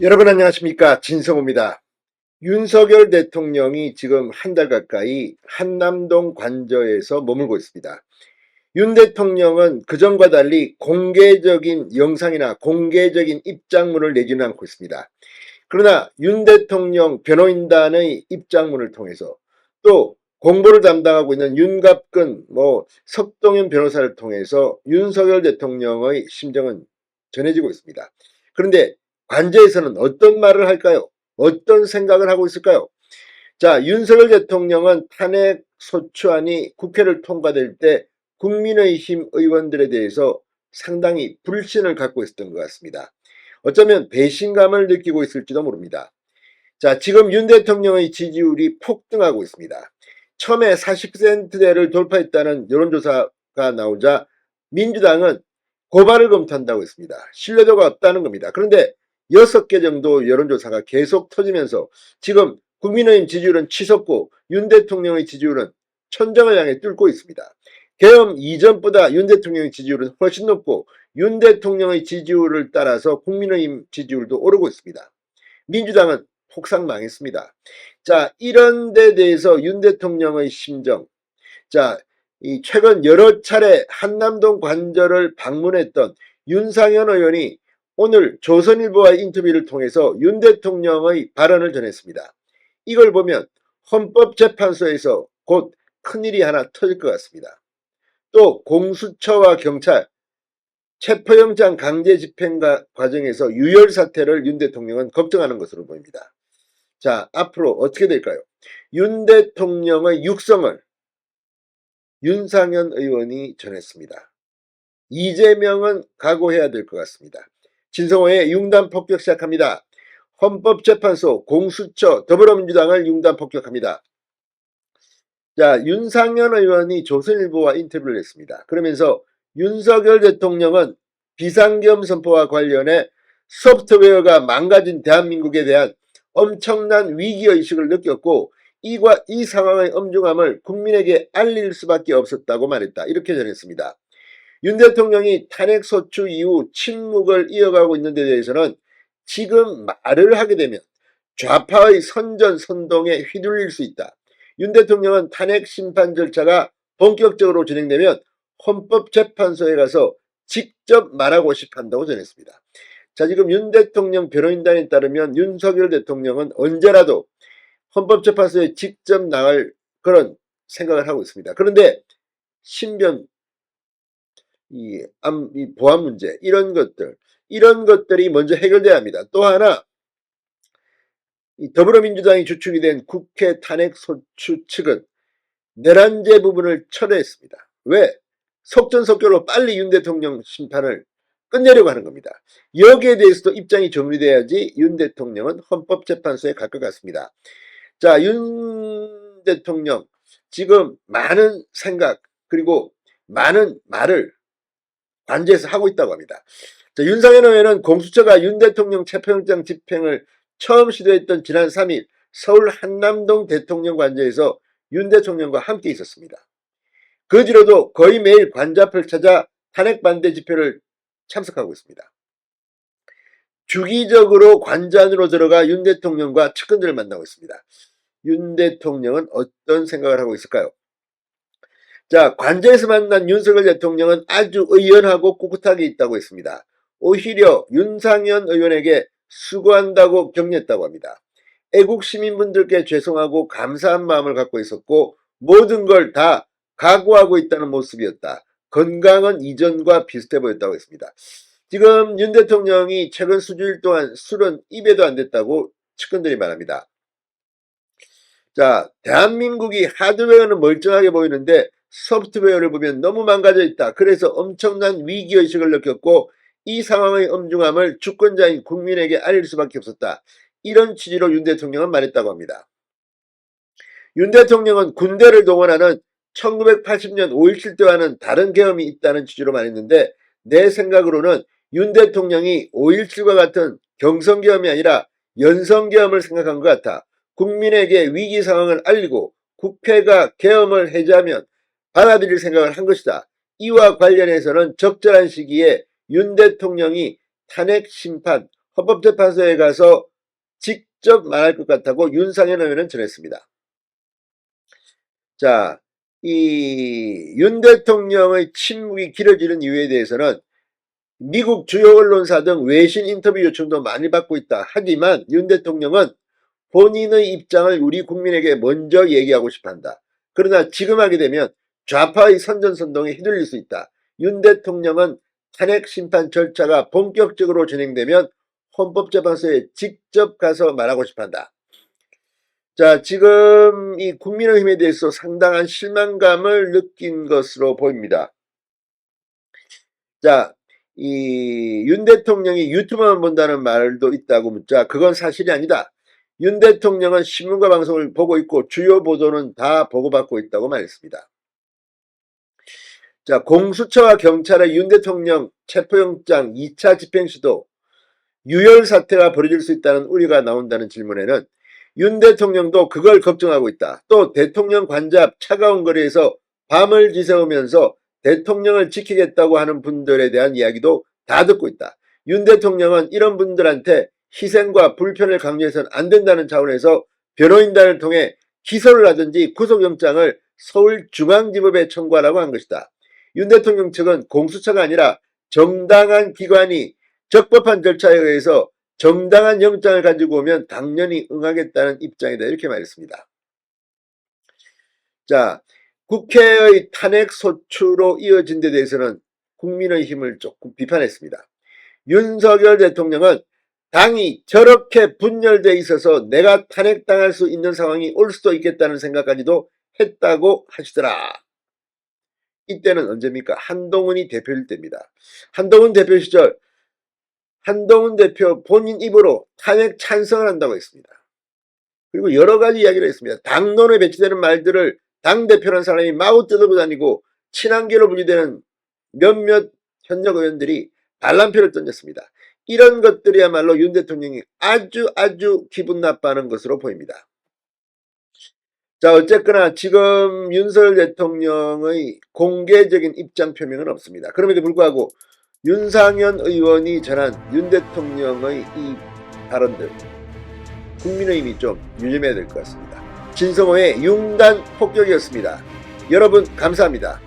여러분 안녕하십니까, 진성호입니다. 윤석열 대통령이 지금 한 달 가까이 한남동 관저에서 머물고 있습니다. 윤 대통령은 그전과 달리 공개적인 영상이나 공개적인 입장문을 내지는 않고 있습니다. 그러나 윤 대통령 변호인단의 입장문을 통해서, 또 공보를 담당하고 있는 윤갑근 석동현 변호사를 통해서 윤석열 대통령의 심정은 전해지고 있습니다. 그런데 관저에서는 어떤 말을 할까요? 어떤 생각을 하고 있을까요? 자, 윤석열 대통령은 탄핵 소추안이 국회를 통과될 때 국민의힘 의원들에 대해서 상당히 불신을 갖고 있었던 것 같습니다. 어쩌면 배신감을 느끼고 있을지도 모릅니다. 자, 지금 윤 대통령의 지지율이 폭등하고 있습니다. 처음에 40%대를 돌파했다는 여론조사가 나오자 민주당은 고발을 검토한다고 했습니다. 신뢰도가 없다는 겁니다. 그런데 6개 정도 여론조사가 계속 터지면서 지금 국민의힘 지지율은 치솟고 윤 대통령의 지지율은 천정을 향해 뚫고 있습니다. 계엄 이전보다 윤 대통령의 지지율은 훨씬 높고 윤 대통령의 지지율을 따라서 국민의힘 지지율도 오르고 있습니다. 민주당은 폭삭 망했습니다. 자, 이런 데 대해서 윤 대통령의 심정, 자, 최근 여러 차례 한남동 관저를 방문했던 윤상현 의원이 오늘 조선일보와의 인터뷰를 통해서 윤 대통령의 발언을 전했습니다. 이걸 보면 헌법재판소에서 곧 큰일이 하나 터질 것 같습니다. 또 공수처와 경찰, 체포영장 강제 집행 과정에서 유혈 사태를 윤 대통령은 걱정하는 것으로 보입니다. 자, 앞으로 어떻게 될까요? 윤 대통령의 육성을 윤상현 의원이 전했습니다. 이재명은 각오해야 될 것 같습니다. 진성호의 융단 폭격 시작합니다. 헌법재판소, 공수처, 더불어민주당을 융단 폭격합니다. 자, 윤상현 의원이 조선일보와 인터뷰를 했습니다. 그러면서 윤석열 대통령은 비상계엄 선포와 관련해 소프트웨어가 망가진 대한민국에 대한 엄청난 위기의식을 느꼈고 이 상황의 엄중함을 국민에게 알릴 수밖에 없었다고 말했다. 이렇게 전했습니다. 윤 대통령이 탄핵소추 이후 침묵을 이어가고 있는 데 대해서는 지금 말을 하게 되면 좌파의 선전선동에 휘둘릴 수 있다. 윤 대통령은 탄핵 심판 절차가 본격적으로 진행되면 헌법재판소에 가서 직접 말하고 싶한다고 전했습니다. 자, 지금 윤 대통령 변호인단에 따르면 윤석열 대통령은 언제라도 헌법재판소에 직접 나갈 그런 생각을 하고 있습니다. 그런데 신변, 이 보안 문제, 이런 것들이 먼저 해결돼야 합니다. 또 하나, 더불어민주당이 주축이 된 국회 탄핵소추 측은 내란죄 부분을 철회했습니다. 왜? 속전속결로 빨리 윤 대통령 심판을 끝내려고 하는 겁니다. 여기에 대해서도 입장이 정리돼야지 윤 대통령은 헌법재판소에 갈 것 같습니다. 자, 윤 대통령 지금 많은 생각 그리고 많은 말을 관저에서 하고 있다고 합니다. 자, 윤상현 의원은 공수처가 윤 대통령 체포영장 집행을 처음 시도했던 지난 3일 서울 한남동 대통령 관저에서 윤 대통령과 함께 있었습니다. 그 뒤로도 거의 매일 관저 앞을 찾아 탄핵 반대 집회를 참석하고 있습니다. 주기적으로 관저 안으로 들어가 윤 대통령과 측근들을 만나고 있습니다. 윤 대통령은 어떤 생각을 하고 있을까요? 자, 관저에서 만난 윤석열 대통령은 아주 의연하고 꿋꿋하게 있다고 했습니다. 오히려 윤상현 의원에게 수고한다고 격려했다고 합니다. 애국 시민분들께 죄송하고 감사한 마음을 갖고 있었고 모든 걸 다 각오하고 있다는 모습이었다. 건강은 이전과 비슷해 보였다고 했습니다. 지금 윤 대통령이 최근 수주일 동안 술은 입에도 안 댔다고 측근들이 말합니다. 자, 대한민국이 하드웨어는 멀쩡하게 보이는데 소프트웨어를 보면 너무 망가져 있다. 그래서 엄청난 위기의식을 느꼈고 이 상황의 엄중함을 주권자인 국민에게 알릴 수밖에 없었다. 이런 취지로 윤 대통령은 말했다고 합니다. 윤 대통령은 군대를 동원하는 1980년 5.17 때와는 다른 계엄이 있다는 취지로 말했는데 내 생각으로는 윤 대통령이 5.17과 같은 경성계엄이 아니라 연성계엄을 생각한 것 같아. 국민에게 위기 상황을 알리고 국회가 계엄을 해제하면 받아들일 생각을 한 것이다. 이와 관련해서는 적절한 시기에 윤 대통령이 탄핵 심판, 헌법재판소에 가서 직접 말할 것 같다고 윤상현 의원은 전했습니다. 자, 이 윤 대통령의 침묵이 길어지는 이유에 대해서는 미국 주요 언론사 등 외신 인터뷰 요청도 많이 받고 있다. 하지만 윤 대통령은 본인의 입장을 우리 국민에게 먼저 얘기하고 싶어 한다. 그러나 지금 하게 되면 좌파의 선전선동에 휘둘릴 수 있다. 윤 대통령은 탄핵 심판 절차가 본격적으로 진행되면 헌법재판소에 직접 가서 말하고 싶어 한다. 자, 지금 이 국민의힘에 대해서 상당한 실망감을 느낀 것으로 보입니다. 자, 이 윤 대통령이 유튜브만 본다는 말도 있다고 묻자 그건 사실이 아니다. 윤 대통령은 신문과 방송을 보고 있고 주요 보도는 다 보고받고 있다고 말했습니다. 자, 공수처와 경찰의 윤 대통령 체포영장 2차 집행 시도 유혈 사태가 벌어질 수 있다는 우려가 나온다는 질문에는 윤 대통령도 그걸 걱정하고 있다. 또 대통령 관저 앞 차가운 거리에서 밤을 지새우면서 대통령을 지키겠다고 하는 분들에 대한 이야기도 다 듣고 있다. 윤 대통령은 이런 분들한테 희생과 불편을 강요해서는 안 된다는 차원에서 변호인단을 통해 기소를 하든지 구속영장을 서울중앙지법에 청구하라고 한 것이다. 윤 대통령 측은 공수처가 아니라 정당한 기관이 적법한 절차에 의해서 정당한 영장을 가지고 오면 당연히 응하겠다는 입장이다. 이렇게 말했습니다. 자, 국회의 탄핵 소추로 이어진 데 대해서는 국민의힘을 조금 비판했습니다. 윤석열 대통령은 당이 저렇게 분열돼 있어서 내가 탄핵당할 수 있는 상황이 올 수도 있겠다는 생각까지도 했다고 하시더라. 이때는 언제입니까? 한동훈이 대표일 때입니다. 한동훈 대표 시절 한동훈 대표 본인 입으로 탄핵 찬성을 한다고 했습니다. 그리고 여러 가지 이야기를 했습니다. 당론에 배치되는 말들을 당대표라는 사람이 마구 뜯어고 다니고 친한계로 분류되는 몇몇 현역 의원들이 반란표를 던졌습니다. 이런 것들이야말로 윤 대통령이 아주 기분 나빠하는 것으로 보입니다. 자, 어쨌거나 지금 윤석열 대통령의 공개적인 입장 표명은 없습니다. 그럼에도 불구하고 윤상현 의원이 전한 윤 대통령의 이 발언들 국민의힘이 좀 유념해야 될 것 같습니다. 진성호의 융단 폭격이었습니다. 여러분 감사합니다.